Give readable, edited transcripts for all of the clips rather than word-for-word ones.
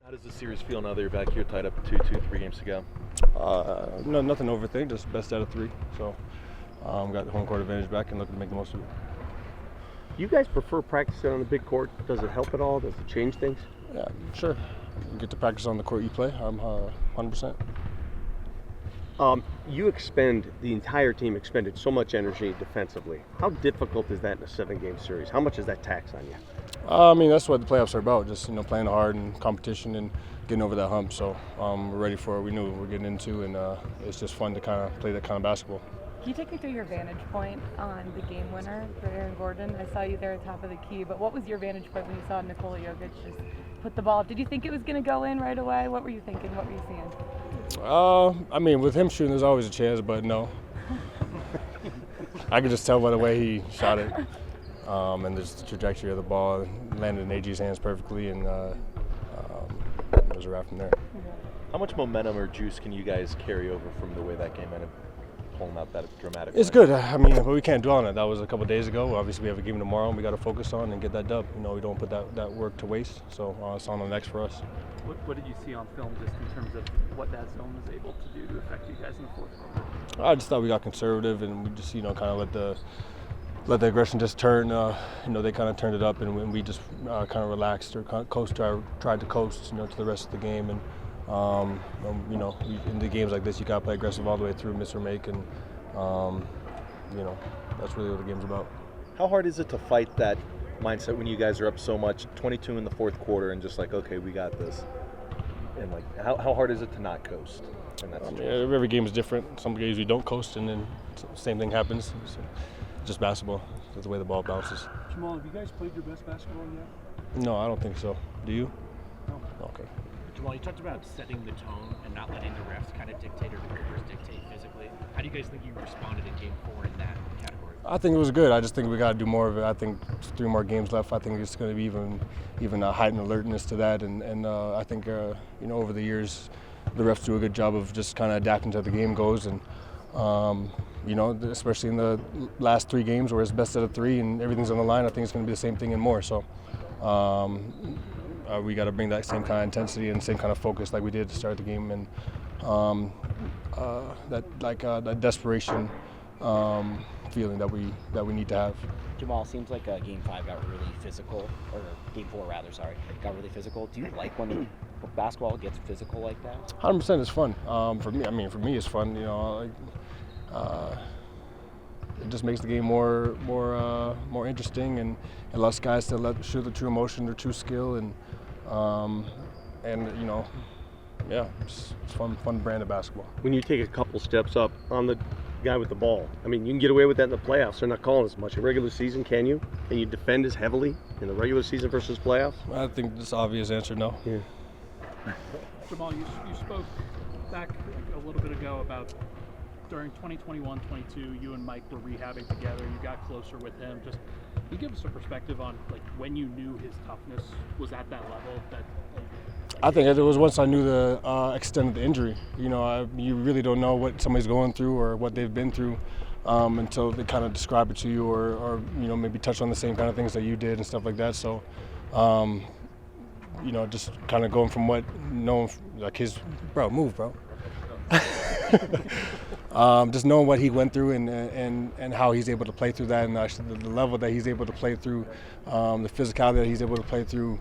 How does the series feel now that you're back here tied up 2-2 3 games to go? No, nothing to overthink, just best out of three. So got the home court advantage back and looking to make the most of it. Do you guys prefer practicing on the big court? Does it help at all? Does it change things? Yeah, sure. You get to practice on the court you play. I'm 100%. The entire team expended so much energy defensively. How difficult is that in a 7-game series? How much is that tax on you? I mean, that's what the playoffs are about, just playing hard and competition and getting over that hump. So we're ready for it. We knew what we're getting into, and it's just fun to kind of play that kind of basketball. Can you take me through your vantage point on the game winner for Aaron Gordon? I saw you there at top of the key, but what was your vantage point when you saw Nikola Jokic just put the ball up? Did you think it was going to go in right away? What were you thinking? What were you seeing? I mean, with him shooting, there's always a chance, but no. I could just tell by the way he shot it. And just the trajectory of the ball landed in AG's hands perfectly, and it was a wrap from there. How much momentum or juice can you guys carry over from the way that game ended, pulling out that dramatic It's win? good. I mean, but we can't dwell on it. That was a couple of days ago. Obviously, we have a game tomorrow, and we got to focus on and get that dub. We don't put that work to waste. So it's on the next for us. What did you see on film just in terms of what that zone was able to do to affect you guys in the fourth quarter? I just thought we got conservative, and we just kind of let the aggression just turn. They kind of turned it up, and we just kind of relaxed or tried to coast, to the rest of the game. And in the games like this, you got to play aggressive all the way through, miss or make, and that's really what the game's about. How hard is it to fight that mindset when you guys are up so much, 22 in the fourth quarter, and just like, okay, we got this? And how hard is it to not coast in that situation? Every game is different. Some games we don't coast, and then same thing happens. So, just basketball. That's the way the ball bounces. Jamal, have you guys played your best basketball yet? No, I don't think so. Do you? No. Okay. Jamal, you talked about setting the tone and not letting the refs kind of dictate or the players dictate physically. How do you guys think you responded in Game 4 in that category? I think it was good. I just think we got to do more of it. I think 3 more games left. I think it's going to be even a heightened alertness to that. And I think over the years, the refs do a good job of just kind of adapting to how the game goes. And especially in the last 3 games where it's best out of 3 and everything's on the line, I think it's going to be the same thing and more. So we got to bring that same kind of intensity and same kind of focus like we did to start the game, and that desperation feeling that we need to have. Jamal, seems like Game 5 got really physical, or Game 4 rather, sorry, got really physical. Do you like when basketball gets physical like that? 100% is fun. For me, it's fun. It just makes the game more interesting, and allows guys to show the true emotion, their true skill, and it's fun brand of basketball. When you take a couple steps up on the guy with the ball, I mean, you can get away with that in the playoffs. They're not calling as much. In regular season, can you? Can you defend as heavily in the regular season versus playoffs? I think this obvious answer, no. Yeah. Jamal, you spoke back a little bit ago about during 2021-22, you and Mike were rehabbing together. You got closer with him. Just can you give us a perspective on when you knew his toughness was at that level? I think it was once I knew the extent of the injury. You really don't know what somebody's going through or what they've been through until they kind of describe it to you, or maybe touch on the same kind of things that you did and stuff like that. So, just kind of going from move, bro. Just knowing what he went through and how he's able to play through that, and actually the level that he's able to play through, the physicality that he's able to play through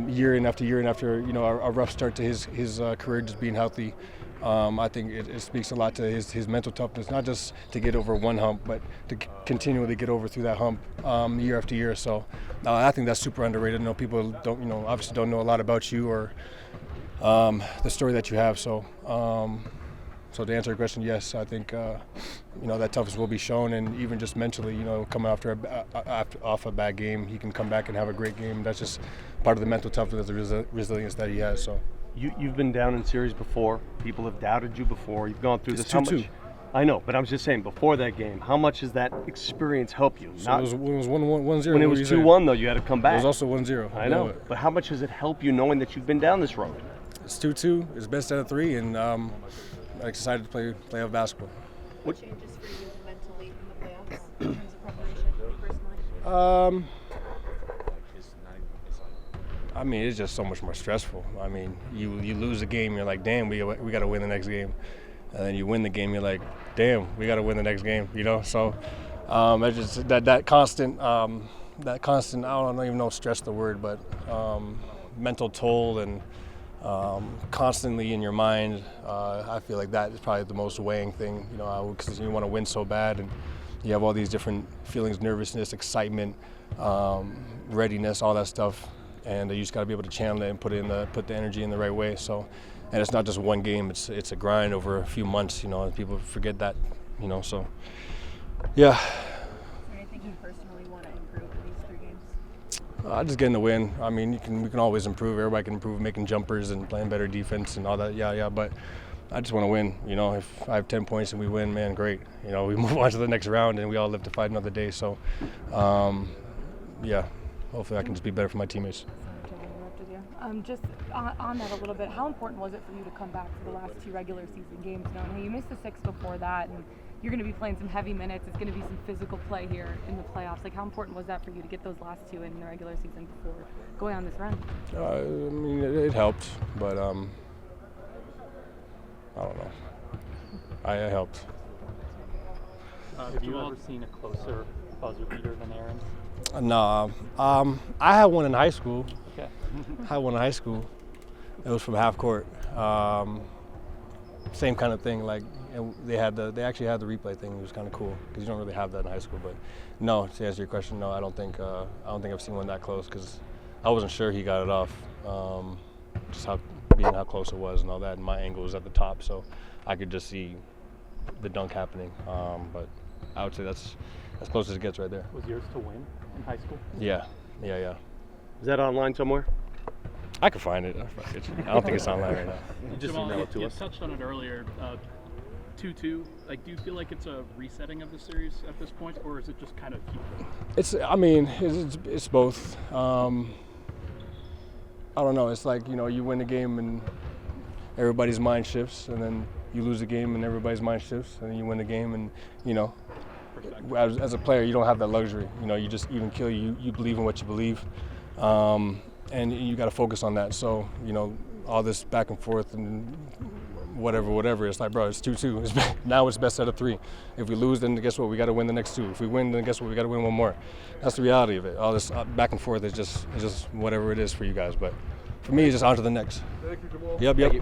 year in after year and after a rough start to his career, just being healthy. I think it speaks a lot to his mental toughness, not just to get over one hump, but to continually get over through that hump year after year. So I think that's super underrated. People obviously don't know a lot about you or the story that you have. So to answer your question, yes, I think that toughness will be shown, and even just mentally, coming off a bad game, he can come back and have a great game. That's just part of the mental toughness, the resilience that he has. So You've been down in series before. People have doubted you before. You've gone through it's this. How 2-2. much? I know, but I was just saying, before that game, how much does that experience help you? So it was 1-0. When it was 2-1, though, you had to come back. It was also 1-0. I know, but how much does it help you knowing that you've been down this road? It's 2-2. It's best out of 3, and I'm excited to play playoff basketball. What changes for you mentally in the playoffs in terms of preparation personally? I mean, it's just so much more stressful. I mean, you lose a game, you're like, damn, we got to win the next game. And then you win the game, you're like, damn, we got to win the next game, you know? So it's just that constant, I don't even know if stress the word, but mental toll and constantly in your mind, I feel like that is probably the most weighing thing, you know, because you want to win so bad and you have all these different feelings, nervousness, excitement, readiness, all that stuff. And you just got to be able to channel it and put the energy in the right way. So, and it's not just one game; it's a grind over a few months. You know, and people forget that. You know, so yeah. Is there anything you personally want to improve in these 3 games? Just getting the win. I mean, we can always improve. Everybody can improve, making jumpers and playing better defense and all that. Yeah. But I just want to win. You know, if I have 10 points and we win, man, great. You know, we move on to the next round and we all live to fight another day. So, yeah. Hopefully I can just be better for my teammates. Sorry, I interrupted you. Just on that a little bit, how important was it for you to come back to the last 2 regular season games, knowing hey, you missed the 6 before that, and you're going to be playing some heavy minutes. It's going to be some physical play here in the playoffs. Like, how important was that for you to get those last 2 in the regular season before going on this run? I mean, it helped, but I don't know. It helped. Have you ever seen a closer buzzer beater than Aaron's? No, I had one in high school. Okay. I had one in high school. It was from half court. Same kind of thing. Like, and they actually had the replay thing. It was kind of cool because you don't really have that in high school. But no, to answer your question, no, I don't think I've seen one that close because I wasn't sure he got it off. Just how close it was and all that. And my angle was at the top, so I could just see the dunk happening. But I would say that's as close as it gets right there. Was yours to win in high school? Yeah. Is that online somewhere? I could find it. I don't think it's online right now. You just emailed it to us. You touched on it earlier. 2-2. Like, do you feel like it's a resetting of the series at this point, or is it just kind of keep? It's both. I don't know. It's like, you know, you win a game and everybody's mind shifts, and then you lose a game and everybody's mind shifts, and then you win a game, and you know. As a player, you don't have that luxury. You know, you just even kill. You believe in what you believe, and you got to focus on that. So, you know, all this back and forth and whatever. It's like, bro, it's 2-2. Now it's best out of 3. If we lose, then guess what? We got to win the next 2. If we win, then guess what? We got to win 1 more. That's the reality of it. All this back and forth is just whatever it is for you guys. But for me, it's just on to the next. Thank you, Jamal. Yep.